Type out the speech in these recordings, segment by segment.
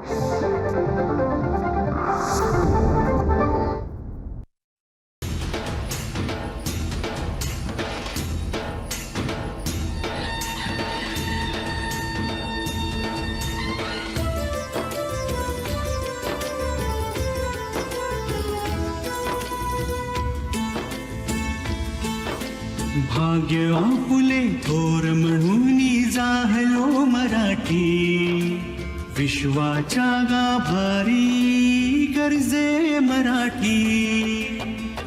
भाग्य आपुले थोर म्हणून जाहलो मराठी, विश्वाच्या गाभारी गरजे मराठी.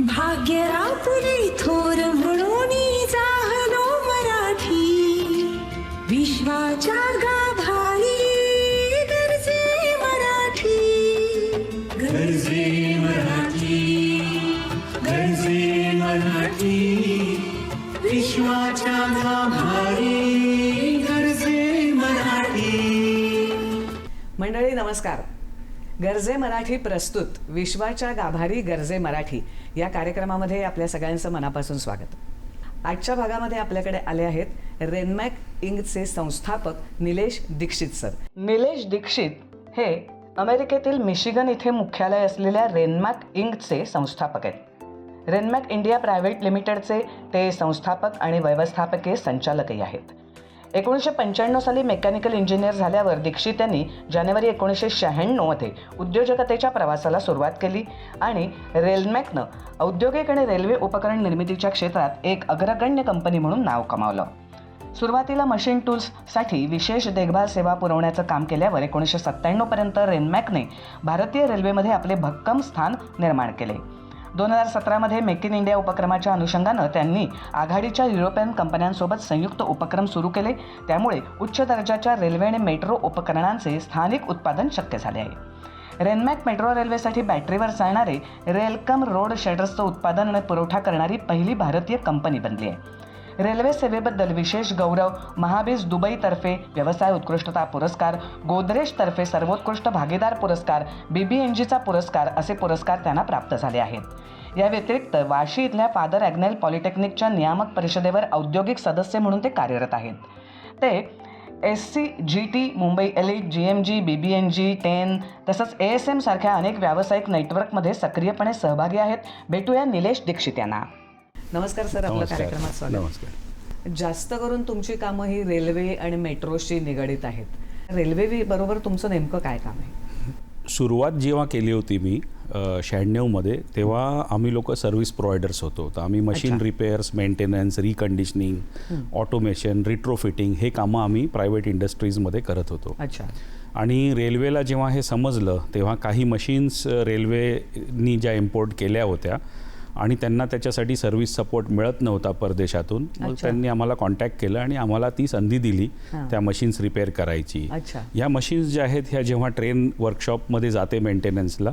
भाग्य आपुले थोर म्हणून जाहलो मराठी, विश्वाच्या गाभारी गरजे मराठी. गरजे मराठी, गरजे मराठी, विश्वाच्या गाभारी गरजे मराठी. मंडळी नमस्कार. गरजे मराठी प्रस्तुत विश्वाच्या गाभारी गरजे मराठी या कार्यक्रमामध्ये आपल्या सगळ्यांचं मनापासून स्वागत. आजच्या भागामध्ये आपल्याकडे आले आहेत रेनमॅक इंकचे संस्थापक निलेश दीक्षित सर. निलेश दीक्षित हे अमेरिकेतील मिशिगन इथे मुख्यालय असलेल्या रेनमॅक इंकचे संस्थापक आहेत. रेनमॅक इंडिया प्रायव्हेट लिमिटेडचे ते संस्थापक आणि व्यवस्थापकीय संचालकही आहेत. 1995 साली मेकॅनिकल इंजिनियर झाल्यावर दीक्षित यांनी जानेवारी 1996 उद्योजकतेच्या प्रवासाला सुरुवात केली आणि रेनमॅकनं औद्योगिक आणि रेल्वे उपकरण निर्मितीच्या क्षेत्रात एक अग्रगण्य कंपनी म्हणून नाव कमावलं. सुरुवातीला मशीन टूल्ससाठी विशेष देखभाल सेवा पुरवण्याचं काम केल्यावर 1997 पर्यंत रेनमॅकने भारतीय रेल्वेमध्ये आपले भक्कम स्थान निर्माण केले. 2017 मेक इन इंडिया उपक्रमाच्या अनुषंगानं त्यांनी आघाडीच्या युरोपियन कंपन्यांसोबत संयुक्त उपक्रम सुरू केले. त्यामुळे उच्च दर्जाच्या रेल्वे आणि मेट्रो उपकरणांचे स्थानिक उत्पादन शक्य झाले आहे. रेनमॅक मेट्रो रेल्वेसाठी बॅटरीवर चालणारे रेलकम रोड शेडर्सचं उत्पादन आणि पुरवठा करणारी पहिली भारतीय कंपनी बनली आहे. रेल्वे सेवेबद्दल विशेष गौरव महाबीज दुबईतर्फे व्यवसाय उत्कृष्टता पुरस्कार, गोदरेजतर्फे सर्वोत्कृष्ट भागीदार पुरस्कार, BBNGचा पुरस्कार असे पुरस्कार त्यांना प्राप्त झाले आहेत. या व्यतिरिक्त वाशी इथल्या फादर ॲग्नेल पॉलिटेक्निकच्या नियामक परिषदेवर औद्योगिक सदस्य म्हणून ते कार्यरत आहेत. ते SCGT, Mumbai elite, GMG, BBNG, TEN तसंच ASM सारख्या अनेक व्यावसायिक नेटवर्कमध्ये सक्रियपणे सहभागी आहेत. भेटूया निलेश दीक्षित यांना. नमस्कार सर, आपल्या कार्यक्रमात स्वागत. नमस्कार. जास्त करून तुमची कामं ही रेल्वे आणि मेट्रोशी निगडीत आहेत. रेल्वे बरोबर तुमचं नेमकं काय काम आहे? सुरुवात जेव्हा केली होती मी 96 तेव्हा आम्ही लोक सर्व्हिस प्रोव्हायडर्स होतो. तर आम्ही machine repairs, maintenance, reconditioning, automation, retrofitting हे कामं आम्ही प्रायव्हेट इंडस्ट्रीजमध्ये करत होतो. अच्छा. आणि रेल्वेला जेव्हा हे समजलं तेव्हा काही मशीन्स रेल्वेनी ज्या इम्पोर्ट केल्या होत्या आणि त्यांना त्याच्यासाठी सर्व्हिस सपोर्ट मिळत नव्हता परदेशातून, मग त्यांनी आम्हाला कॉन्टॅक्ट केलं आणि आम्हाला ती संधी दिली त्या मशीन्स रिपेअर करायची. या मशीन्स ज्या आहेत ह्या जेव्हा ट्रेन वर्कशॉपमध्ये जाते मेंटेनन्सला,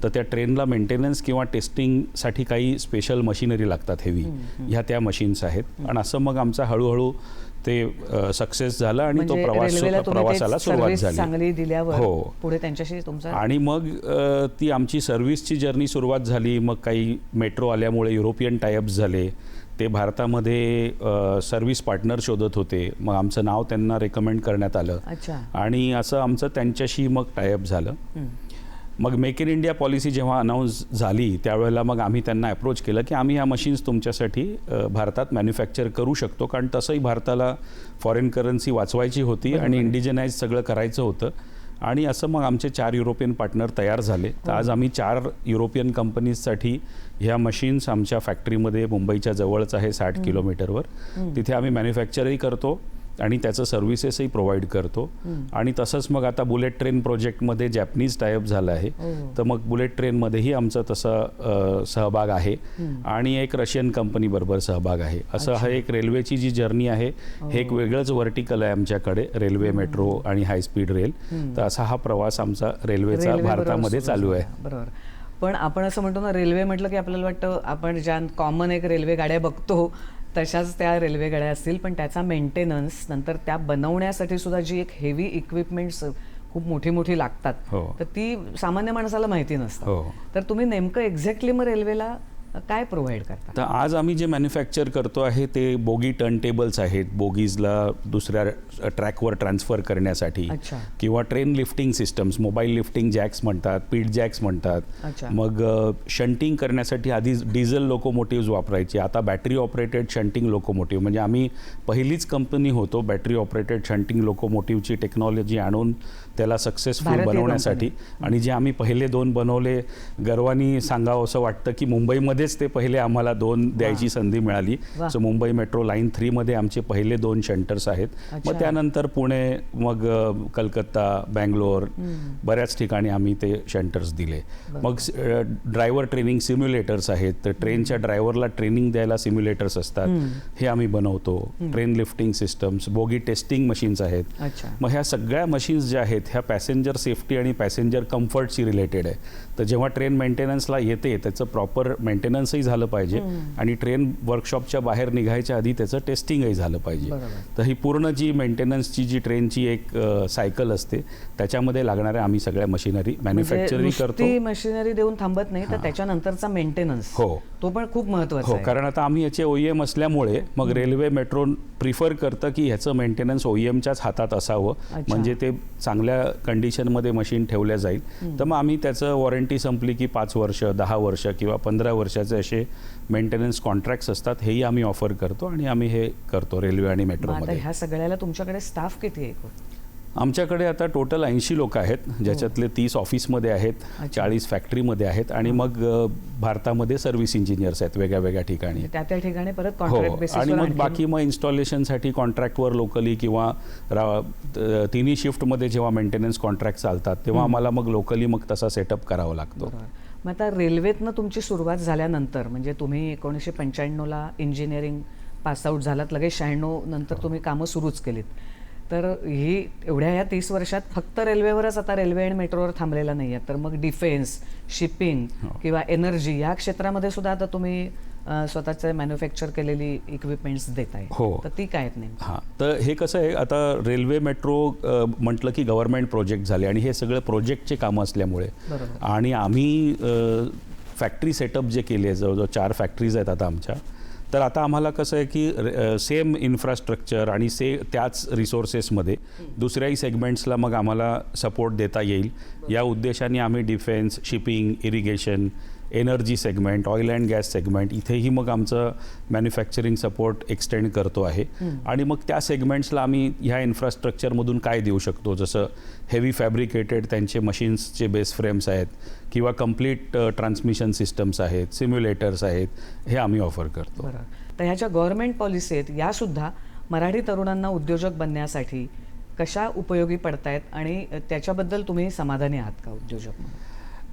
तर त्या ट्रेनला मेंटेनन्स किंवा टेस्टिंगसाठी काही स्पेशल मशिनरी लागतात हेवी, ह्या त्या मशीन्स आहेत. आणि असं मग आमचा हळूहळू ते सक्सेस झालं आणि तो प्रवासाला सुरुवात झाली. चांगली दिल्यावर हो, पुढे त्यांच्याशी तुमचा आणि मग ती आमची सर्व्हिसची जर्नी सुरुवात झाली. मग काही मेट्रो आल्यामुळे युरोपियन टायअप्स झाले. ते भारतामध्ये सर्व्हिस पार्टनर शोधत होते. मग आमचं नाव त्यांना रेकमेंड करण्यात आलं आणि असं आमचं त्यांच्याशी मग टायअप झालं. मग मेक इन इंडिया पॉलिसी जेव्हा अनाऊन्स झाली त्यावेळेला मग आम्ही त्यांना अप्रोच केलं की आम्ही ह्या मशीन्स तुमच्यासाठी भारतात मॅन्युफॅक्चर करू शकतो, कारण तसंही भारताला फॉरेन करन्सी वाचवायची होती आणि इंडिजिनाइज सगळं करायचं होतं. आणि असं मग आमचे 4 युरोपियन पार्टनर तयार झाले. तर आज आम्ही 4 युरोपियन कंपनीजसाठी ह्या मशीन्स आमच्या फॅक्टरीमध्ये मुंबईच्या जवळच आहे 60 किलोमीटरवर, तिथे आम्ही मॅन्युफॅक्चरही करतो आणि त्याचं सर्व्हिसेसही प्रोव्हाइड करतो. आणि तसंच मग आता बुलेट ट्रेन प्रोजेक्टमध्ये जॅपनीज टायअप झालं आहे, तर मग बुलेट ट्रेनमध्येही आमचं तसं सहभाग आहे आणि एक रशियन कंपनीबरोबर सहभाग आहे. असं हा एक रेल्वेची जी जर्नी आहे हे एक वेगळंच व्हर्टिकल आहे आमच्याकडे, रेल्वे, मेट्रो आणि हायस्पीड रेल. तर असा हा प्रवास आमचा रेल्वेचा भारतामध्ये चालू आहे. बरोबर. पण आपण असं म्हणतो ना, रेल्वे म्हटलं की आपल्याला वाटतं आपण ज्या कॉमन एक रेल्वे गाड्या बघतो तशाच त्या रेल्वे गाड्या असतील, पण त्याचा मेंटेनन्स नंतर त्या बनवण्यासाठी सुद्धा जी एक हेवी इक्विपमेंट्स खूप मोठी मोठी लागतात, तर ती सामान्य माणसाला माहिती नसतं. तर तुम्ही नेमकं एक्झॅक्टली मग रेल्वेला काय प्रोव्हाइड करता? तर आज आम्ही जे मॅन्युफॅक्चर करतो आहे ते बोगी टर्न टेबल्स आहेत, बोगीजला दुसऱ्या ट्रॅकवर ट्रान्सफर करण्यासाठी, अच्छा. किंवा train lifting systems, mobile lifting Jacks म्हणतात, पीट जॅक्स म्हणतात. अच्छा. मग शंटिंग करण्यासाठी आधी डिझेल लोकोमोटिव्ज वापरायची, आता बॅटरी ऑपरेटेड शंटिंग लोकोमोटिव्ह. म्हणजे आम्ही पहिलीच कंपनी होतो बॅटरी ऑपरेटेड शंटिंग लोकोमोटिव्हची टेक्नॉलॉजी आणून त्याला सक्सेसफुल भारतीय बनवण्यासाठी. आणि जे आम्ही पहिले 2 बनवले, गर्वानी सांगावं असं वाटतं की मुंबईमध्येच ते पहिले आम्हाला 2 द्यायची संधी मिळाली. वा. सो मुंबई मेट्रो लाईन 3 मध्ये आमचे पहिले 2 शंटर्स आहेत. अच्छा. मग त्यानंतर पुणे, मग कलकत्ता, बँगलोर, बऱ्याच ठिकाणी आम्ही ते शंटर्स दिले. मग ड्रायव्हर ट्रेनिंग सिम्युलेटर्स आहेत, तर ट्रेनच्या ड्रायव्हरला ट्रेनिंग द्यायला सिम्युलेटर्स असतात, हे आम्ही बनवतो. Train lifting systems, bogie testing machines आहेत. अच्छा. मग ह्या सगळ्या मशीन्स ज्या आहेत ह्या पॅसेंजर सेफ्टी आणि पॅसेंजर कम्फर्टशी रिलेटेड आहे. तर जेव्हा ट्रेन मेंटेनन्सला येते त्याचं प्रॉपर मेंटेनन्सही झालं पाहिजे आणि ट्रेन वर्कशॉपच्या बाहेर निघायच्या आधी त्याचं टेस्टिंगही झालं पाहिजे. तर ही पूर्ण जी मेंटेनन्सची जी ट्रेनची एक सायकल असते त्याच्यामध्ये लागणाऱ्या आम्ही सगळ्या मशिनरी मॅन्युफॅक्चरिंग करतो. ती मशिनरी देऊन थांबत नाही, तर त्याच्यानंतरचा मेंटेनन्स हो. तो पण खूप महत्त्वाचा हो, आहे. कारण आता आम्ही याचे OEM असल्यामुळे मग रेल्वे मेट्रो प्रिफर करतं की ह्याचं मेंटेनन्स OEMच्याच हातात असावं, म्हणजे ते चांगल्या कंडिशनमध्ये मशीन ठेवल्या जाईल. तर मग आम्ही त्याचं वॉरंटी संपली की 5 वर्ष, 10 वर्ष किंवा 15 वर्षाचे असे मेंटेनन्स कॉन्ट्रॅक्ट्स असतात, हेही आम्ही ऑफर करतो आणि आम्ही हे करतो रेल्वे आणि मग आता मेट्रोमध्ये. ह्या सगळ्याला तुमच्याकडे स्टाफ किती आहे? आमच्याकडे आता टोटल 80 लोक आहेत, ज्याच्यातले 30 ऑफिसमध्ये आहेत, 40 फॅक्टरीमध्ये आहेत आणि मग भारतामध्ये सर्व्हिस इंजिनियर्स आहेत वेगळ्या वेगळ्या ठिकाणी. त्या ठिकाणी परत हो, कॉन्ट्रॅक्ट बेसिसवर आणि मग आणखीन- बाकी मग इन्स्टॉलेशनसाठी कॉन्ट्रॅक्टवर लोकली किंवा तिन्ही शिफ्टमध्ये जेव्हा मेंटेनन्स कॉन्ट्रॅक्ट चालतात तेव्हा आम्हाला मग लोकली मग तसा सेटअप करावा लागतो. बरोबर. मग आता रेल्वेतनं तुमची सुरुवात झाल्यानंतर, म्हणजे तुम्ही 1995ला इंजिनिअरिंग पासआउट झालात, लगेच 96 नंतर तुम्ही कामं सुरूच केलीत. तर ही एवढ्या या 30 वर्षात फक्त रेल्वेवरच आता रेल्वे आणि मेट्रोवर थांबलेला नाही आहे, तर मग डिफेन्स, शिपिंग किंवा एनर्जी या क्षेत्रामध्ये सुद्धा आता तुम्ही स्वतःचे मॅन्युफॅक्चर केलेली इक्विपमेंट्स देताय. हो. तर ती काय आहेत नाही? हां, तर हे कसं आहे, आता रेल्वे मेट्रो म्हटलं की गव्हर्नमेंट प्रोजेक्ट झाले आणि हे सगळे प्रोजेक्टचे कामं असल्यामुळे बरोबर. आणि आम्ही फॅक्टरी सेटअप जे केले, जवळजवळ 4 फॅक्टरीज आहेत आता आमच्या. तर आता आम्हाला कसं आहे की सेम इन्फ्रास्ट्रक्चर आणि त्याच रिसोर्सेसमध्ये दुसऱ्याही सेगमेंट्सला मग आम्हाला सपोर्ट देता येईल या उद्देशाने आम्ही defence, shipping, irrigation, energy segment, oil and gas segment इथेही मग आमचं मॅन्युफॅक्चरिंग सपोर्ट एक्सटेंड करतो आहे. आणि मग त्या सेगमेंट्सला आम्ही ह्या इन्फ्रास्ट्रक्चरमधून काय देऊ शकतो, जसं हेवी फॅब्रिकेटेड त्यांचे मशीन्सचे बेस फ्रेम्स आहेत किंवा कम्प्लीट ट्रान्समिशन सिस्टम्स आहेत, सिम्युलेटर्स आहेत, हे आम्ही ऑफर करतो. बरं. तर ह्या ज्या गव्हर्नमेंट पॉलिसी आहेत यासुद्धा मराठी तरुणांना उद्योजक बनण्यासाठी कशा उपयोगी पडतायत आणि त्याच्याबद्दल तुम्ही समाधानी आहात का उद्योजक म्हणून?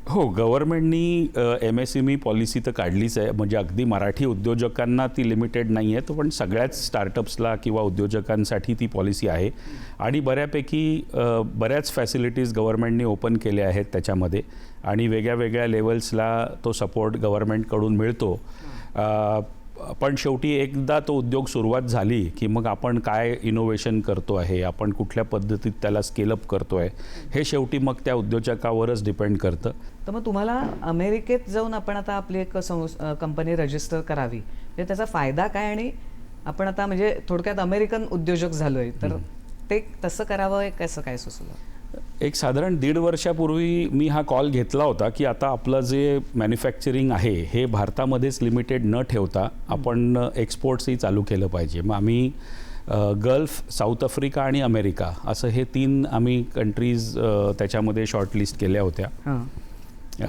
हो, गव्हर्नमेंटनी MSME पॉलिसी तर काढलीच आहे, म्हणजे अगदी मराठी उद्योजकांना ती लिमिटेड नाही आहे, पण सगळ्याच स्टार्टअप्सला किंवा उद्योजकांसाठी ती पॉलिसी आहे. आणि बऱ्यापैकी बऱ्याच फॅसिलिटीज गव्हर्नमेंटने ओपन केल्या आहेत त्याच्यामध्ये आणि वेगळ्या वेगळ्या लेवल्सला तो सपोर्ट गव्हर्नमेंटकडून मिळतो. पण शेवटी एकदा तो उद्योग सुरुवात झाली की मग आपण काय इनोव्हेशन करतो आहे, आपण कुठल्या पद्धतीत त्याला स्केलअप करतो आहे, हे शेवटी मग त्या उद्योजकावरच डिपेंड करतं. तर मग तुम्हाला अमेरिकेत जाऊन आपण आता आपली एक कंपनी रजिस्टर करावी, म्हणजे त्याचा फायदा काय? आणि आपण आता म्हणजे थोडक्यात अमेरिकन उद्योजक झालोय, तर ते तसं करावं, कसं काय सुचलं? एक साधारण 1.5 वर्षापूर्वी मी हा कॉल घेतला होता की आता आपलं जे मॅन्युफॅक्चरिंग आहे हे भारतामध्येच लिमिटेड न ठेवता आपण एक्सपोर्ट्सही चालू केलं पाहिजे. मग आम्ही गल्फ, साऊथ आफ्रिका आणि अमेरिका असं हे 3 आम्ही कंट्रीज त्याच्यामध्ये शॉर्टलिस्ट केल्या होत्या.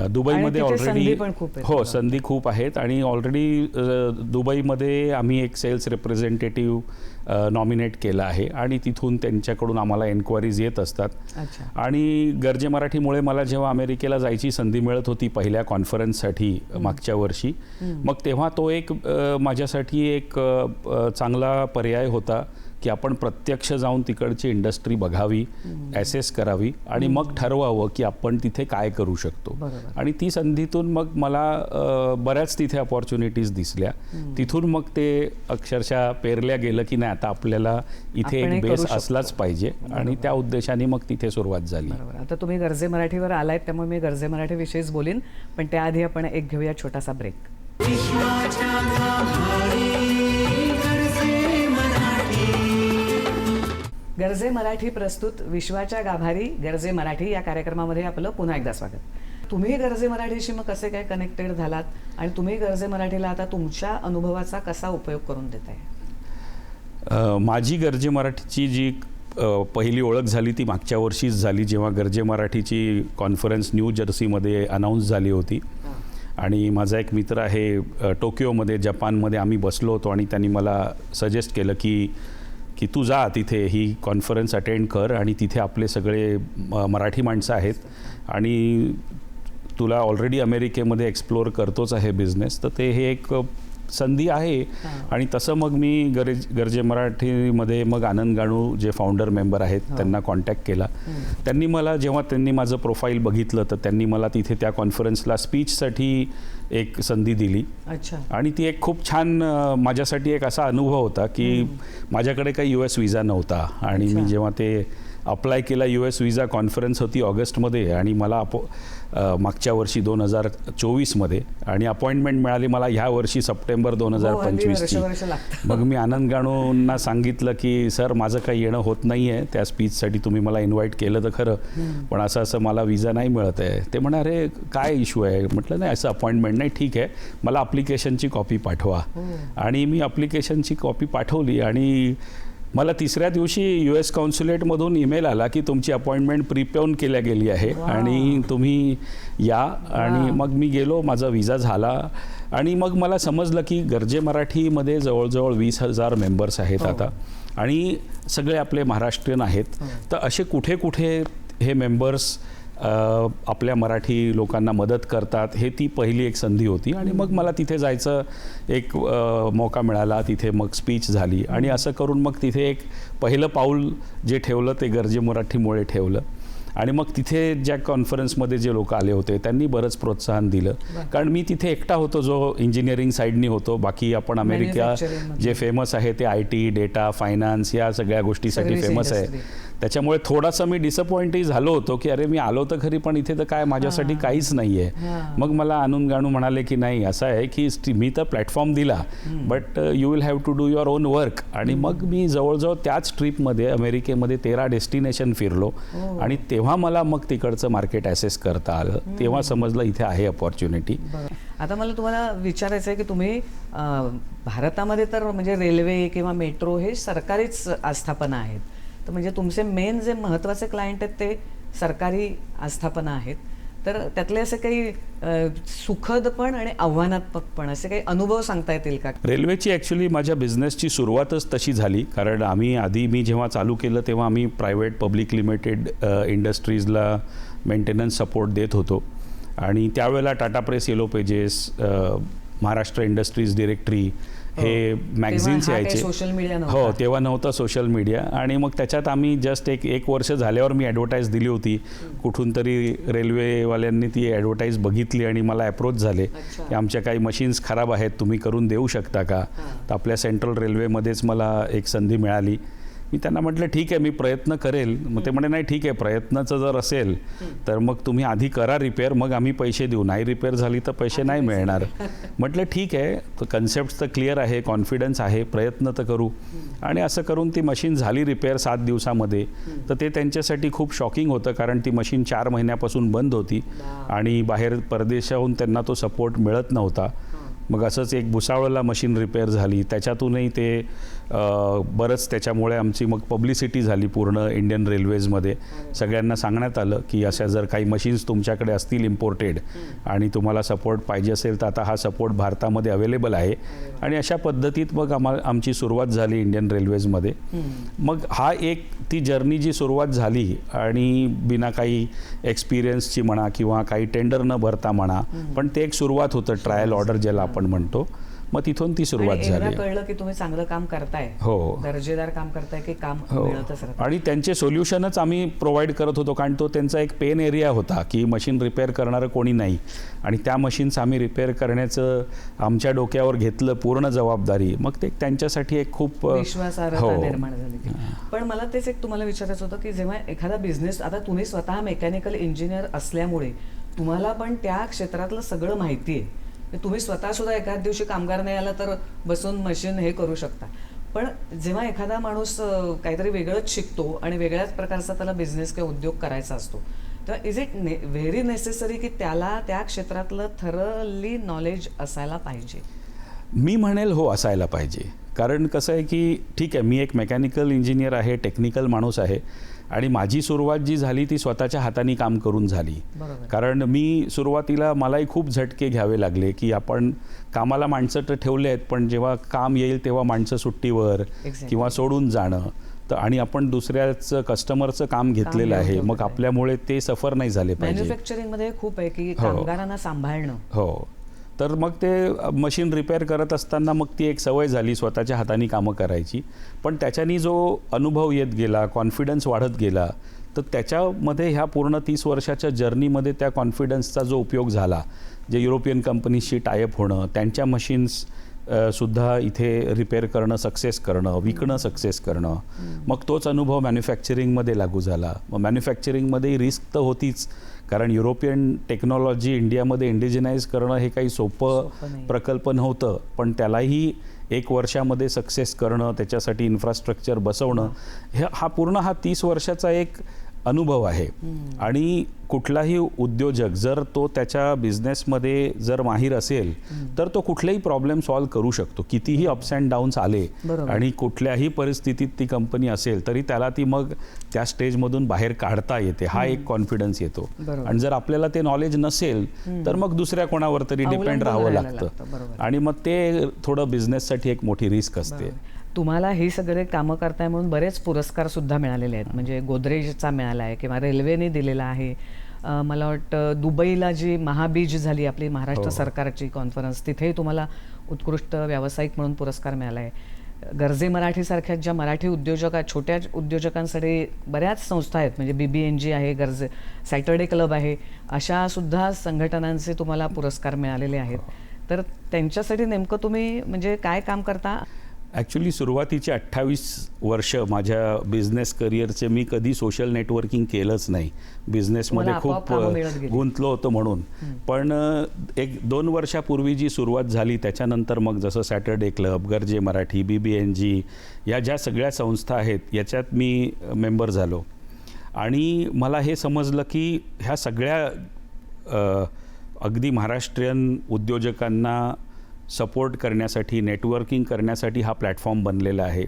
दुबईमध्ये ऑलरेडी हो संधी खूप आहेत आणि ऑलरेडी दुबईमध्ये आम्ही एक सेल्स रिप्रेझेंटेटिव्ह नॉमिनेट केला आहे आणि तिथून त्यांच्याकडून आम्हाला एन्क्वायरीज येत असतात. आणि गरजे मराठीमुळे मला जेव्हा अमेरिकेला जायची संधी मिळत होती पहिल्या कॉन्फरन्ससाठी मागच्या वर्षी, मग तेव्हा तो एक माझ्यासाठी एक चांगला पर्याय होता की आपण प्रत्यक्ष जाऊन तिकडची इंडस्ट्री बघावी, ॲसेस करावी आणि मग ठरवावं की आपण तिथे काय करू शकतो. आणि ती संधीतून मग मला बऱ्याच तिथे अपॉर्च्युनिटीज दिसल्या. तिथून मग ते अक्षरशः पेरल्या गेलं की नाही आता आपल्याला इथे एक बेस असलाच पाहिजे आणि त्या उद्देशाने मग तिथे सुरुवात झाली. आता तुम्ही गर्जे मराठीवर आलायत त्यामुळे मी गर्जे मराठीविषयीच बोलीन, पण त्याआधी आपण एक घेऊया छोटासा ब्रेक. विश्वाच्या गाभारी गरजे मराठी. गरजे मराठी प्रस्तुत विश्वाच्या गाभारी गरजे मराठी या कार्यक्रमामध्ये आपलं पुन्हा एकदा स्वागत. तुम्ही गरजे मराठीशी मग कसे काय कनेक्टेड झालात आणि तुम्ही गरजे मराठीला आता तुमच्या अनुभवाचा कसा उपयोग करून देताय? माझी गरजे मराठीची जी पहिली ओळख झाली ती मागच्या वर्षीच झाली, जेव्हा गरजे मराठीची कॉन्फरन्स न्यू जर्सीमध्ये अनाऊन्स झाली होती. आणि माझा एक मित्र आहे टोकियोमध्ये, जपानमध्ये, आम्ही बसलो होतो आणि त्यांनी मला सजेस्ट केलं की तू जा तिथे, ही कॉन्फरन्स अटेंड कर आणि तिथे आपले सगळे मराठी माणसं आहेत आणि तुला ऑलरेडी अमेरिकेमध्ये एक्सप्लोअर करतोच आहे बिझनेस, तर ते हे एक संधी आहे. आणि तसं मग मी गरजे मराठीमध्ये मग आनंद गाणू जे फाउंडर मेंबर आहेत त्यांना कॉन्टॅक्ट केला. जेव्हा त्यांनी माझं प्रोफाईल बघितलं तर त्यांनी मला तिथे त्या कॉन्फरन्सला स्पीचसाठी एक संधी दिली. अच्छा. आणि ती एक खूप छान माझ्यासाठी एक असा अनुभव होता की माझ्याकडे काही US व्हिसा नव्हता आणि मी जेव्हा ते अप्लाय केला, US व्हिसा कॉन्फरन्स होती ऑगस्टमध्ये आणि मला मागच्या वर्षी 2024मध्ये आणि अपॉइंटमेंट मिळाली मला ह्या वर्षी सप्टेंबर 2025ची. मग मी आनंद गाणूंना सांगितलं की सर माझं काही येणं होत नाही आहे त्या स्पीचसाठी, तुम्ही मला इन्व्हाइट केलं तर खरं, पण असं मला व्हिसा नाही मिळत आहे. ते म्हणा अरे काय इश्यू आहे? म्हटलं नाही असं अपॉइंटमेंट नाही, ठीक आहे मला ॲप्लिकेशनची कॉपी पाठवा. आणि मी ॲप्लिकेशनची कॉपी पाठवली आणि मला तिसऱ्या दिवशी US कॉन्सुलेटमधून ईमेल आला की तुमची अपॉइंटमेंट प्रीपोन केल्या गेली आहे आणि तुम्ही या. आणि मग मी गेलो, माझा व्हिसा झाला आणि मग मला समजलं की गरजे मराठीमध्ये जवळजवळ 20,000 मेंबर्स आहेत आता आणि सगळे आपले महाराष्ट्रीयन आहेत. तर असे कुठे कुठे हे मेंबर्स आपल्या मराठी लोकांना मदत करतात, हे ती पहिली एक संधी होती. आणि मग मला तिथे जायचं एक मौका मिळाला, तिथे मग स्पीच झाली आणि असं करून मग तिथे एक पहिलं पाऊल जे ठेवलं ते गरजे मराठीमुळे ठेवलं. आणि मग तिथे ज्या कॉन्फरन्समध्ये जे लोक आले होते त्यांनी बरंच प्रोत्साहन दिलं, कारण मी तिथे एकटा होतो जो इंजिनिअरिंग साईडनी होतो. बाकी आपण अमेरिका जे फेमस आहे ते IT, डेटा, फायनान्स या सगळ्या गोष्टीसाठी फेमस आहे. त्याच्यामुळे थोडासा मी डिसअपॉइंटही झालो होतो की अरे मी आलो तर खरी पण इथे तर काय माझ्यासाठी काहीच नाही आहे. मग मला आनंद गाणू म्हणाले की नाही असं आहे की मी तर प्लॅटफॉर्म दिला but you will have to do your own work. आणि मग मी जवळजवळ त्याच ट्रिपमध्ये अमेरिकेमध्ये 13 डेस्टिनेशन फिरलो आणि तेव्हा मला मग तिकडचं मार्केट ॲसेस करता आलं. तेव्हा समजलं इथे आहे अपॉर्च्युनिटी. आता मला तुम्हाला विचारायचं आहे की तुम्ही भारतामध्ये तर म्हणजे रेल्वे किंवा मेट्रो हे सरकारीच आस्थापना आहेत, तर म्हणजे तुमचे मेन जे महत्त्वाचे क्लायंट आहेत ते सरकारी आस्थापना आहेत, तर त्यातले असे काही सुखद पण आणि आव्हानात्मक पण असे काही अनुभव सांगता येतील का? रेल्वेची ॲक्च्युली माझ्या बिझनेसची सुरुवातच तशी झाली, कारण मी जेव्हा चालू केलं तेव्हा आम्ही प्रायव्हेट पब्लिक लिमिटेड इंडस्ट्रीजला मेंटेनन्स सपोर्ट देत होतो. आणि त्यावेळेला Tata press, yellow pages, Maharashtra industries directory हे मॅगझिन्स यायचे. सोशल मीडिया हो, तेव्हा नव्हतं सोशल मीडिया. आणि मग त्याच्यात आम्ही जस्ट एक वर्ष झाल्यावर मी ॲडव्हर्टाईज दिली होती. कुठून तरी रेल्वेवाल्यांनी ती ॲडव्हर्टाईज बघितली आणि मला अप्रोच झाले की आमच्या काही मशीन्स खराब आहेत, तुम्ही करून देऊ शकता का? तर आपल्या सेंट्रल रेल्वेमध्येच मला एक संधी मिळाली. मी त्यांना म्हटलं ठीक आहे मी प्रयत्न करेल. मग ते म्हणे नाही ठीक आहे, प्रयत्नाचं जर असेल तर मग तुम्ही आधी करा रिपेअर, मग आम्ही पैसे देऊ, नाही रिपेअर झाली तर पैसे नाही मिळणार. म्हटलं ठीक आहे, तर कन्सेप्ट तर क्लिअर आहे, कॉन्फिडन्स आहे, प्रयत्न तर करू. आणि असं करून ती मशीन झाली रिपेअर 7 दिवसामध्ये. तर ते त्यांच्यासाठी खूप शॉकिंग होतं, कारण ती मशीन 4 महिन्यापासून बंद होती आणि बाहेर परदेशाहून त्यांना तो सपोर्ट मिळत नव्हता. मग असंच एक भुसावळला मशीन रिपेअर झाली, त्याच्यातूनही ते बरंच त्याच्यामुळे आमची मग पब्लिसिटी झाली पूर्ण इंडियन रेल्वेजमध्ये. सगळ्यांना सांगण्यात आलं की अशा जर काही मशीन्स तुमच्याकडे असतील इम्पोर्टेड आणि तुम्हाला सपोर्ट पाहिजे असेल तर आता हा सपोर्ट भारतामध्ये अवेलेबल आहे. आणि अशा पद्धतीत मग आमची सुरुवात झाली इंडियन रेल्वेजमध्ये. मग हा एक ती जर्नी जी सुरुवात झाली आणि बिना काही एक्सपिरियन्सची म्हणा किंवा काही टेंडर न भरता म्हणा, पण ते एक सुरुवात होतं, ट्रायल ऑर्डर ज्याला आपण म्हणतो. मग तिथून ती सुरुवात झाली. कळलं की तुम्ही चांगलं काम करताय, हो, दर्जेदार काम करताय की काम मिळतच राहतं. आणि त्यांचे सोल्युशनच आम्ही प्रोव्हाइड करत होतो, कारण तो त्यांचा एक पेन एरिया होता की मशीन रिपेअर करणारं कोणी नाही. आणि त्या मशीन्स आम्ही रिपेअर करण्याचं आमच्या डोक्यावर घेतलं पूर्ण जबाबदारी. मग ते त्यांच्यासाठी एक खूप विश्वासार्हता निर्माण झाली. पण मला तेच एक तुम्हाला विचारायचं होतं की जेव्हा एखादा बिझनेस, आता तुम्ही स्वतः मेकॅनिकल इंजिनियर असल्यामुळे तुम्हाला पण त्या क्षेत्रातलं सगळं माहिती आहे, तुम्ही स्वतः सुद्धा एखाद दिवशी कामगार नाही आला तर बसून मशीन हे करू शकता. पण जेव्हा एखादा माणूस काहीतरी वेगळंच शिकतो आणि वेगळ्याच प्रकारचा त्याला बिझनेस किंवा उद्योग करायचा असतो, तर इज इट व्हेरी नेसेसरी की त्याला त्या क्षेत्रातलं थरली नॉलेज असायला पाहिजे? मी म्हणेल हो, असायला पाहिजे. कारण कसं आहे की ठीक आहे, मी एक मेकॅनिकल इंजिनियर आहे, टेक्निकल माणूस आहे आणि माझी सुरुवात जी झाली ती स्वतःच्या हाताने काम करून झाली. बरोबर. कारण मी सुरुवातीला मलाही खूप झटके घ्यावे लागले की आपण कामाला माणसं तर ठेवले आहेत, पण जेव्हा काम येईल तेव्हा माणसं सुट्टीवर Exactly. किंवा सोडून जाणं, तर आणि आपण दुसऱ्याचं कस्टमरचं काम घेतलेलं आहे, घेऊन मग ठेवलेलं आहे. आपल्यामुळे ते सफर नाही झाले पाहिजे. मॅन्युफॅक्चरिंगमध्ये खूप आहे की हो. कामगारांना सांभाळणं. हो, तर मग ते मशीन रिपेअर करत असताना मग ती एक सवय झाली स्वतःच्या हाताने कामं करायची. पण त्याच्यानी जो अनुभव येत गेला, कॉन्फिडन्स वाढत गेला, तर त्याच्यामध्ये ह्या पूर्ण 30 वर्षाच्या जर्नीमध्ये त्या कॉन्फिडन्सचा जो उपयोग झाला, जे युरोपियन कंपनीजशी टायअप होणं, त्यांच्या मशीन्स सुद्धा इथे रिपेअर करणं, सक्सेस करणं, विकणं, सक्सेस करणं, मग तोच अनुभव मॅन्युफॅक्चरिंगमध्ये लागू झाला. मग मॅन्युफॅक्चरिंगमध्ये रिस्क तर होतीच, कारण युरोपियन टेक्नॉलॉजी इंडियामध्ये इंडिजिनाइज करणं हे काही सोपं नाही. प्रकल्प नव्हतं. पण त्यालाही 1 वर्षामध्ये सक्सेस करणं, त्याच्यासाठी इन्फ्रास्ट्रक्चर बसवणं, हा पूर्ण 30 वर्षाचा एक अनुभव आहे. आणि कुठलाही उद्योजक जर तो त्याच्या बिझनेसमध्ये जर माहीर असेल तर तो कुठलेही प्रॉब्लेम सॉल्व्ह करू शकतो. कितीही अप्स अँड डाऊन्स आले बरोबर. आणि कुठल्याही परिस्थितीत ती कंपनी असेल तरी त्याला ती मग त्या स्टेजमधून बाहेर काढता येते. हा एक कॉन्फिडन्स येतो. बरोबर. आणि जर आपल्याला ते नॉलेज नसेल तर मग दुसऱ्या कोणावर तरी डिपेंड अवलंबून राहावं राहायला लागतं. लागतं. बरोबर. आणि मग ते थोडं बिझनेससाठी एक मोठी रिस्क असते. तुम्हाला ही सगळे कामं करताय म्हणून बरेच पुरस्कार सुद्धा मिळालेले आहेत. म्हणजे गोदरेजचा मिळाला आहे किंवा रेल्वेने दिलेला आहे. मला वाटतं दुबईला जी महाबीज झाली आपली महाराष्ट्र सरकारची कॉन्फरन्स, तिथेही तुम्हाला उत्कृष्ट व्यावसायिक म्हणून पुरस्कार मिळाला आहे. गरजे मराठीसारख्या ज्या मराठी छोट्या उद्योजकांसाठी बऱ्याच संस्था आहेत, म्हणजे BBNG आहे, गरजे सॅटर्डे क्लब आहे, अशा सुद्धा संघटनांचे तुम्हाला पुरस्कार मिळालेले आहेत. तर त्यांच्यासाठी नेमकं तुम्ही म्हणजे काय काम करता? ॲक्च्युली सुरुवातीचे 28 वर्ष माझ्या बिझनेस करिअरचे मी कधी सोशल नेटवर्किंग केलंच नाही. बिझनेसमध्ये तुम्हाला खूप आपोआप कामं मिळत गेली. गुंतलो होतो म्हणून. पण 1-2 वर्षापूर्वी जी सुरुवात झाली त्याच्यानंतर मग जसं सॅटर्डे क्लब, गरजे मराठी, BBNG या ज्या सगळ्या संस्था आहेत याच्यात मी मेंबर झालो. आणि मला हे समजलं की ह्या सगळ्या अगदी महाराष्ट्रीयन उद्योजकांना सपोर्ट करण्यासाठी, नेटवर्किंग करण्यासाठी हा प्लॅटफॉर्म बनलेला आहे.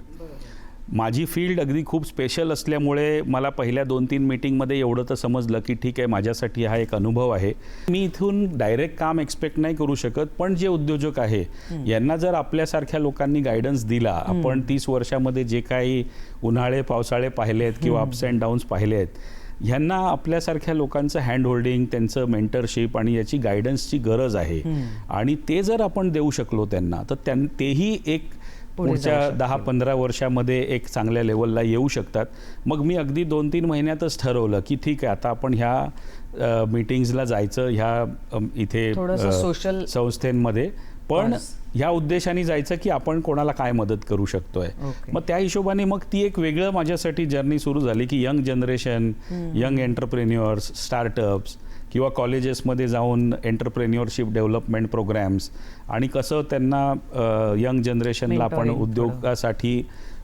माझी फील्ड अगदी खूप स्पेशल असल्यामुळे मला पहिल्या 2-3 मीटिंगमध्ये एवढं तर समजलं की ठीक आहे, माझ्यासाठी हा एक अनुभव आहे. मी इथून डायरेक्ट काम एक्सपेक्ट नाही करू शकत, पण जे उद्योजक आहे यांना जर आपल्यासारख्या लोकांनी गायडन्स दिला, आपण 30 वर्षामध्ये जे काही उन्हाळे पावसाळे पाहिले आहेत किंवा अप्स अँड डाऊन्स पाहिले आहेत, ह्यांना आपल्यासारख्या लोकांचं हँड होल्डिंग, त्यांचं मेंटरशिप आणि याची गायडन्सची गरज आहे. आणि ते जर आपण देऊ शकलो त्यांना, तर तेही एक पुढच्या 10-15 वर्षामध्ये एक चांगल्या लेवलला येऊ शकतात. मग मी अगदी 2-3 महिन्यातच ठरवलं की ठीक आहे, आता आपण ह्या मीटिंग्सला जायचं, ह्या इथे सोशल संस्थेमध्ये, पण ह्या उद्देशाने जायचं की आपण कोणाला काय मदत करू शकतोय. मग त्या हिशोबाने मग ती एक वेगळं माझ्यासाठी जर्नी सुरू झाली की young generation, young entrepreneurs, startups किंवा कॉलेजेसमध्ये जाऊन एंटरप्रेन्युअरशिप डेव्हलपमेंट प्रोग्रॅम्स आणि कसं त्यांना यंग जनरेशनला आपण उद्योगासाठी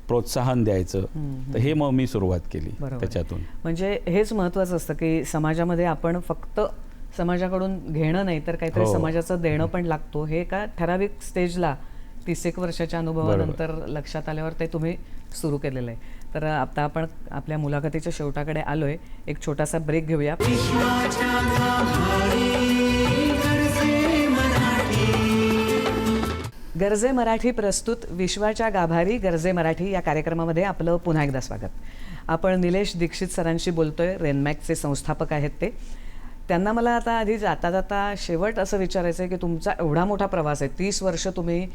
प्रोत्साहन द्यायचं. तर हे मग मी सुरुवात केली त्याच्यातून. म्हणजे हेच महत्त्वाचं असतं की समाजामध्ये आपण फक्त समाजाकडून घेणं नाही तर काहीतरी समाजाचं देणं पण लागतो. हे एका ठराविक स्टेजला 30 वर्षाच्या अनुभवानंतर लक्षात आल्यावर ते तुम्ही सुरू केलेलं आहे. तर आता आपण आपल्या मुलाखतीच्या शेवटाकडे आलोय. एक छोटासा ब्रेक घेऊया. विश्वाच्या गाभारी गरजे मराठी. गरजे मराठी प्रस्तुत विश्वाच्या गाभारी गरजे मराठी या कार्यक्रमामध्ये आपलं पुन्हा एकदा स्वागत. आपण निलेश दीक्षित सरांशी बोलतोय. रेनमॅकचे संस्थापक आहेत ते. त्यांना मला आता आधी जाता शेवट असं विचारायचं आहे की तुमचा एवढा मोठा प्रवास आहे, 30 वर्ष तुम्ही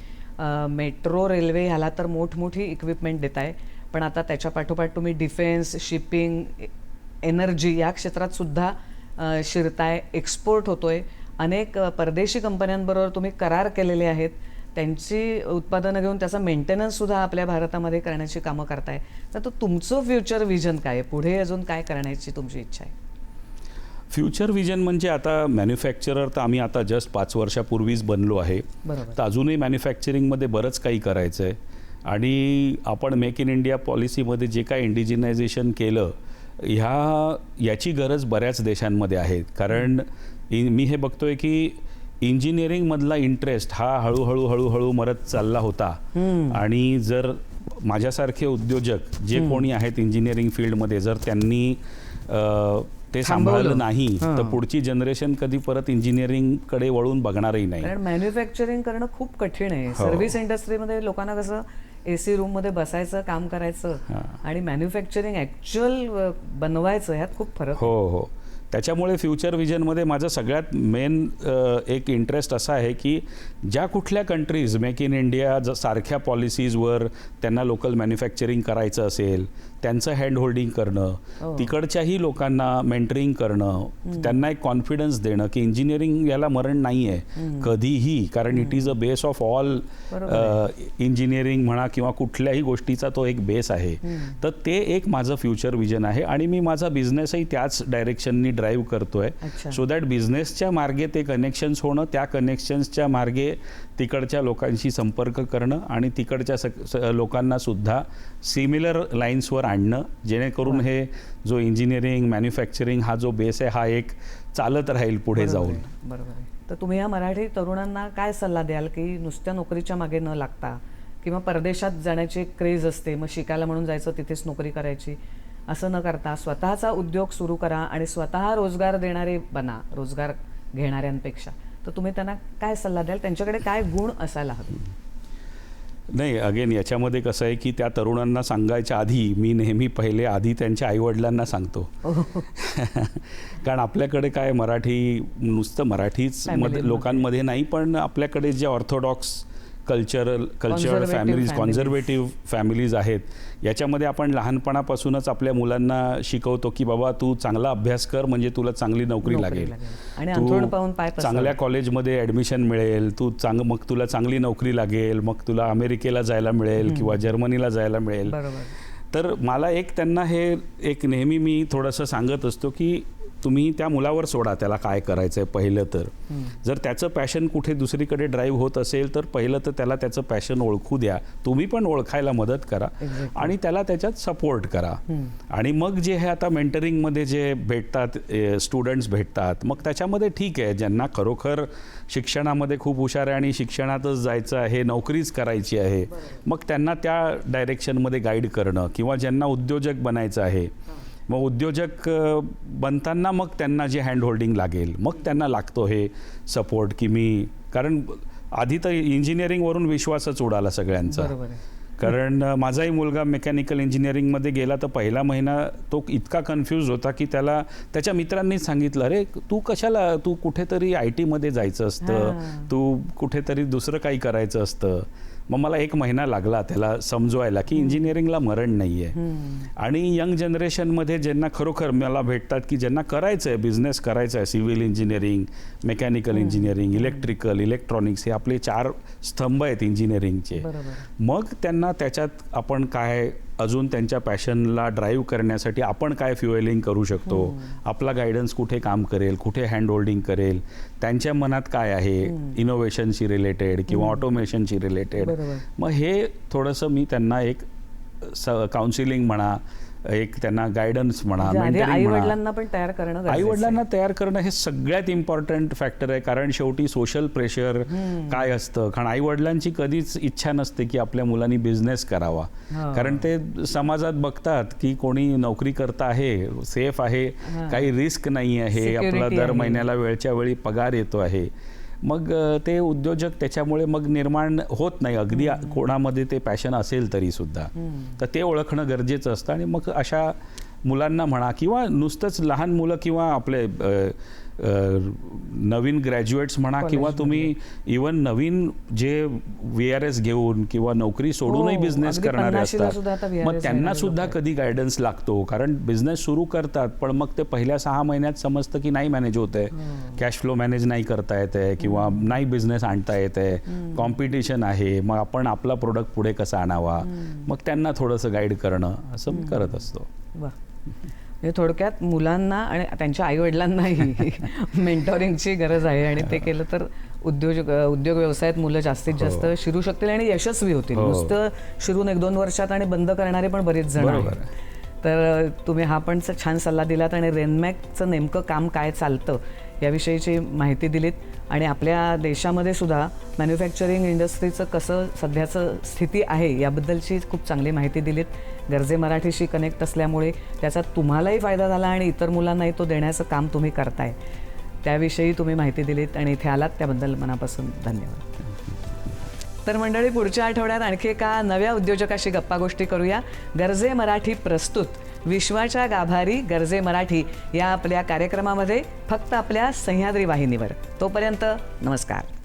मेट्रो, रेल्वे ह्याला तर मोठमोठी इक्विपमेंट देताय, पण आता त्याच्या पाठोपाठ तुम्ही डिफेन्स, शिपिंग, एनर्जी या क्षेत्रात सुद्धा शिरताय, एक्सपोर्ट होतोय. अनेक परदेशी कंपन्यांबरोबर तुम्ही करार केलेले आहेत, त्यांची उत्पादनं घेऊन त्याचा मेंटेनन्ससुद्धा आपल्या भारतामध्ये करण्याची कामं करताय. तर तुमचं फ्युचर विजन काय आहे? पुढे अजून काय करण्याची तुमची इच्छा आहे? फ्युचर विजन म्हणजे आता मॅन्युफॅक्चरर तर आम्ही आता जस्ट 5 वर्षापूर्वीच बनलो आहे. बरोबर. तर अजूनही मॅन्युफॅक्चरिंगमध्ये बरंच काही करायचं आहे आणि आपण मेक इन इंडिया पॉलिसीमध्ये जे काय इंडिजिनायझेशन केलं याची गरज बऱ्याच देशांमध्ये आहे. कारण मी हे बघतोय की इंजिनिअरिंगमधला इंटरेस्ट हा हळूहळू मरत चालला होता आणि जर माझ्यासारखे उद्योजक जे कोणी आहेत इंजिनिअरिंग फील्डमध्ये जर त्यांनी ते सांभाळलं नाही तर पुढची जनरेशन कधी परत इंजिनिअरिंगकडे वळून बघणारही नाही. कारण मॅन्युफॅक्चरिंग करणं खूप कठीण आहे. सर्व्हिस इंडस्ट्रीमध्ये लोकांना कसं AC रूममध्ये बसायचं, काम करायचं आणि मॅन्युफॅक्चरिंग ॲक्च्युअल बनवायचं ह्यात खूप फरक. हो. त्याच्यामुळे फ्युचर विजनमध्ये माझं सगळ्यात मेन एक इंटरेस्ट असा आहे की ज्या कुठल्या कंट्रीज मेक इन इंडिया सारख्या पॉलिसीजवर त्यांना लोकल मॅन्युफॅक्चरिंग करायचं असेल त्यांचं हँड होल्डिंग करणं, तिकडच्याही लोकांना मेंटरिंग करणं, त्यांना एक कॉन्फिडन्स देणं की इंजिनिअरिंग याला मरण नाही आहे कधीही, कारण it is a base of all engineering म्हणा किंवा कुठल्याही गोष्टीचा तो एक बेस आहे. तर ते एक माझं फ्युचर विजन आहे आणि मी माझा बिझनेसही त्याच डायरेक्शननी ड्राईव्ह करतोय. सो दॅट बिझनेसच्या मार्गे ते कनेक्शन्स होणं, त्या कनेक्शन्सच्या मार्गे तिकडच्या लोकांशी संपर्क करणं आणि तिकडच्या लोकांना सुद्धा सिमिलर लाईन्सवर आणणं, जेणेकरून हे जो इंजिनिअरिंग मॅन्युफॅक्चरिंग हा जो बेस आहे हा एक चालत राहील पुढे जाऊन. बरोबर आहे. तर तुम्ही या मराठी तरुणांना काय सल्ला द्याल की नुसत्या नोकरीच्या मागे न लागता किंवा परदेशात जाण्याची क्रेज असते मग शिकायला म्हणून जायचं तिथेच नोकरी करायची, असं न करता स्वतःचा उद्योग सुरू करा आणि स्वतः रोजगार देणारे बना रोजगार घेणाऱ्यांपेक्षा, तर तुम्ही त्यांना काय सल्ला द्याल? त्यांच्याकडे काय गुण असायला हवे? नाही, अगेन याच्यामध्ये कसं आहे की त्या तरुणांना सांगायच्या आधी मी नेहमी पहिले आधी त्यांच्या आईवडिलांना सांगतो. कारण आपल्याकडे काय नुसतं मराठीच लोकांमध्ये नाही, पण आपल्याकडे जे Orthodox cultural families, conservative families आहेत, याच्यामध्ये आपण लहानपणापासूनच आपल्या मुलांना शिकवतो की बाबा तू चांगला अभ्यास कर म्हणजे तुला चांगली नोकरी लागेल, तू चांगल्या कॉलेजमध्ये ॲडमिशन मिळेल, मग तुला चांगली नोकरी लागेल, मग तुला अमेरिकेला जायला मिळेल किंवा जर्मनीला जायला मिळेल. तर मला त्यांना हे नेहमी मी थोडंसं सांगत असतो की तुम्ही त्या मुलावर सोडा त्याला काय करायचं आहे. पहिलं तर जर त्याचं पॅशन कुठे दुसरीकडे ड्राईव्ह होत असेल तर पहिलं तर त्याला त्याचं पॅशन ओळखू द्या, तुम्ही पण ओळखायला मदत करा आणि त्याला त्याच्यात सपोर्ट करा. आणि मग जे हे आता मेंटरिंगमध्ये जे भेटतात स्टुडंट्स भेटतात, मग त्याच्यामध्ये ठीक आहे, ज्यांना खरोखर शिक्षणामध्ये खूप हुशार आहे आणि शिक्षणातच जायचं आहे, नोकरीच करायची आहे, मग त्यांना त्या डायरेक्शनमध्ये गाईड करणं, किंवा ज्यांना उद्योजक बनायचं आहे मग उद्योजक बनताना मग त्यांना जे हँड होल्डिंग लागेल मग त्यांना लागतो हे सपोर्ट की कारण आधी तर इंजिनिअरिंगवरून विश्वासच उडाला सगळ्यांचा. कारण माझाही मुलगा मेकॅनिकल इंजिनिअरिंगमध्ये गेला तर पहिला महिना तो इतका कन्फ्यूज होता की त्याला त्याच्या मित्रांनी सांगितलं, अरे तू कुठेतरी IT मध्ये जायचं असतं, तू कुठेतरी दुसरं काही करायचं असतं. मग मला 1 महिना लागला त्याला समजवायला की इंजिनिअरिंगला मरण नाही आहे. आणि यंग जनरेशनमध्ये ज्यांना खरोखर मला भेटतात की ज्यांना करायचं आहे, बिझनेस करायचा आहे, civil engineering, mechanical engineering, electrical, electronics, हे आपले 4 स्तंभ आहेत इंजिनिअरिंगचे. मग त्यांना त्याच्यात आपण काय अजून त्यांच्या पॅशनला ड्राईव्ह करण्यासाठी आपण काय फ्युएलिंग करू शकतो, आपला गायडन्स कुठे काम करेल, कुठे हँड होल्डिंग करेल, त्यांच्या मनात काय आहे इनोव्हेशनशी रिलेटेड किंवा ऑटोमेशनशी रिलेटेड. मग हे थोडंसं मी त्यांना एक काउन्सिलिंग म्हणा, त्यांना गायडन्स म्हणा, आईवडिलांना पण तयार करणं, आईवडिलांना तयार करणं हे सगळ्यात इम्पॉर्टंट फॅक्टर आहे. कारण शेवटी सोशल प्रेशर काय असतं, कारण आईवडिलांची कधीच इच्छा नसते की आपल्या मुलांनी बिझनेस करावा. कारण ते समाजात बघतात की कोणी नोकरी करता आहे, सेफ आहे, काही रिस्क नाही आहे, आपला दर महिन्याला वेळच्या वेळी पगार येतो आहे. मग ते उद्योजक त्याच्यामुळे मग निर्माण होत नाही, अगदी कोणामध्ये ते पॅशन असेल तरी सुद्धा. तर ते ओळखणं गरजेचं असतं. आणि मग अशा मुलांना म्हणा किंवा नुसतंच लहान मुलं किंवा आपले नवीन ग्रॅज्युएट्स म्हणा किंवा तुम्ही इवन नवीन जे VRS घेऊन किंवा नोकरी सोडूनही बिझनेस करणारे असतात, मग त्यांना सुद्धा कधी गायडन्स लागतो. कारण बिझनेस सुरू करतात पण मग ते पहिल्या 6 महिन्यात समजतं की नाही मॅनेज होत आहे, कॅश फ्लो मॅनेज नाही करता येत आहे किंवा नाही बिझनेस आणता येत आहे, कॉम्पिटिशन आहे, मग आपण आपला प्रोडक्ट पुढे कसा आणावा, मग त्यांना थोडंसं गाईड करणं असं मी करत असतो. म्हणजे थोडक्यात मुलांना आणि त्यांच्या आईवडिलांनाही मेंटॉरिंगची गरज आहे आणि ते केलं तर उद्योग व्यवसायात मुलं जास्तीत जास्त शिरू शकतील आणि यशस्वी होतील. नुसतं शिरून 1-2 वर्षात आणि बंद करणारे पण बरेच जण आहेत. तर तुम्ही हा पण छान सल्ला दिलात आणि रेनमॅकचं नेमकं काम काय चालतं याविषयीची माहिती दिलीत आणि आपल्या देशामध्ये सुद्धा मॅन्युफॅक्चरिंग इंडस्ट्रीचं कसं सध्याचं स्थिती आहे याबद्दलची खूप चांगली माहिती दिलीत. गरजे मराठीशी कनेक्ट असल्यामुळे त्याचा तुम्हालाही फायदा झाला आणि इतर मुलांनाही तो देण्याचं काम तुम्ही करताय, त्याविषयी तुम्ही माहिती दिलीत आणि इथे आलात त्याबद्दल मनापासून धन्यवाद. तर मंडळी, पुढच्या आठवड्यात आणखी एका नव्या उद्योजकाशी गप्पा गोष्टी करूया. गरजे मराठी प्रस्तुत विश्वाच्या गाभारी गरजे मराठी या आपल्या कार्यक्रमामध्ये फक्त आपल्या सह्याद्री वाहिनीवर. तोपर्यंत नमस्कार.